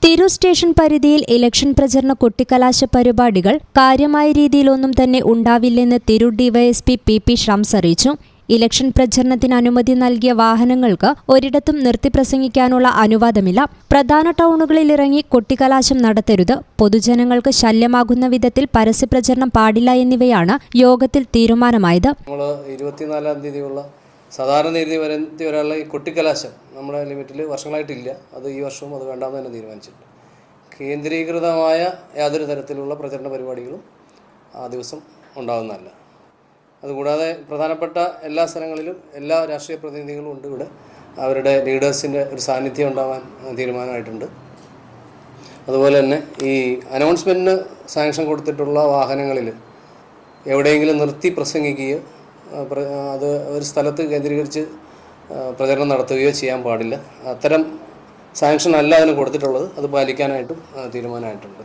Tirur station പരിധിയിൽ election പ്രചരണ കൊട്ടിക്കലാശ പരിപാടികൾ കാര്യമായ രീതിയിലൊന്നും തന്നെ ഉണ്ടാവില്ലെന്ന് തിരൂർ ഡിവൈഎസ്പി പി ഷംസ് അറിയിച്ചു. ഇലക്ഷൻ പ്രചരണത്തിന് അനുമതി നൽകിയ വാഹനങ്ങൾക്ക് ഒരിടത്തും നിർത്തിപ്രസംഗിക്കാനുള്ള അനുവാദമില്ല. പ്രധാന ടൗണുകളിലിറങ്ങി കൊട്ടിക്കലാശം നടത്തരുത്, പൊതുജനങ്ങൾക്ക് ശല്യമാകുന്ന വിധത്തിൽ പരസ്യപ്രചരണം പാടില്ല എന്നിവയാണ് യോഗത്തിൽ തീരുമാനമായത്. 24-ാം തീയതിയുള്ള സാധാരണ നീതി വരെയുള്ള ഈ കൊട്ടിക്കലാശം നമ്മുടെ ലിമിറ്റിൽ വർഷങ്ങളായിട്ടില്ല. അത് ഈ വർഷവും അത് വേണ്ടാമെന്ന് തന്നെ തീരുമാനിച്ചിട്ടുണ്ട്. കേന്ദ്രീകൃതമായ യാതൊരു തരത്തിലുള്ള പ്രചരണ പരിപാടികളും ആ ദിവസം ഉണ്ടാകുന്നതല്ല. അതുകൂടാതെ പ്രധാനപ്പെട്ട എല്ലാ സ്ഥലങ്ങളിലും എല്ലാ രാഷ്ട്രീയ പ്രതിനിധികളും ഉണ്ട്. ഇവിടെ അവരുടെ ലീഡേഴ്സിൻ്റെ ഒരു സാന്നിധ്യം ഉണ്ടാവാൻ തീരുമാനമായിട്ടുണ്ട്. അതുപോലെ തന്നെ ഈ അനൗൺസ്മെൻറ്റിന് സാങ്ഷൻ കൊടുത്തിട്ടുള്ള വാഹനങ്ങളിൽ എവിടെയെങ്കിലും നിർത്തി പ്രസംഗിക്കുകയോ അത് ഒരു സ്ഥലത്ത് കേന്ദ്രീകരിച്ച് പ്രചരണം നടത്തുകയോ ചെയ്യാൻ പാടില്ല. അത്തരം സാങ്ഷൻ അല്ല അതിന് കൊടുത്തിട്ടുള്ളത്. അത് പാലിക്കാനായിട്ടും തീരുമാനമായിട്ടുണ്ട്.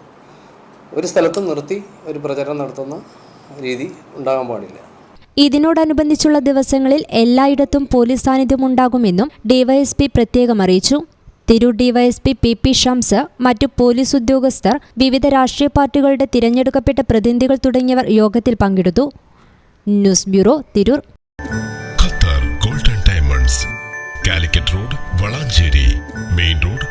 ഒരു സ്ഥലത്തും നിർത്തി ഒരു പ്രചരണം നടത്തുന്ന രീതി ഉണ്ടാകാൻ പാടില്ല. ഇതിനോടനുബന്ധിച്ചുള്ള ദിവസങ്ങളിൽ എല്ലായിടത്തും പോലീസ് സാന്നിധ്യമുണ്ടാകുമെന്നും ഡിവൈഎസ്പി പ്രത്യേകം അറിയിച്ചു. തിരൂർ ഡിവൈഎസ്പി പി ഷംസ്, മറ്റു പോലീസ് ഉദ്യോഗസ്ഥർ, വിവിധ രാഷ്ട്രീയ പാർട്ടികളുടെ തിരഞ്ഞെടുക്കപ്പെട്ട പ്രതിനിധികൾ തുടങ്ങിയവർ യോഗത്തിൽ പങ്കെടുത്തു. News bureau, Tirur. Qatar golden diamonds, Calicut road, Valanchery main road.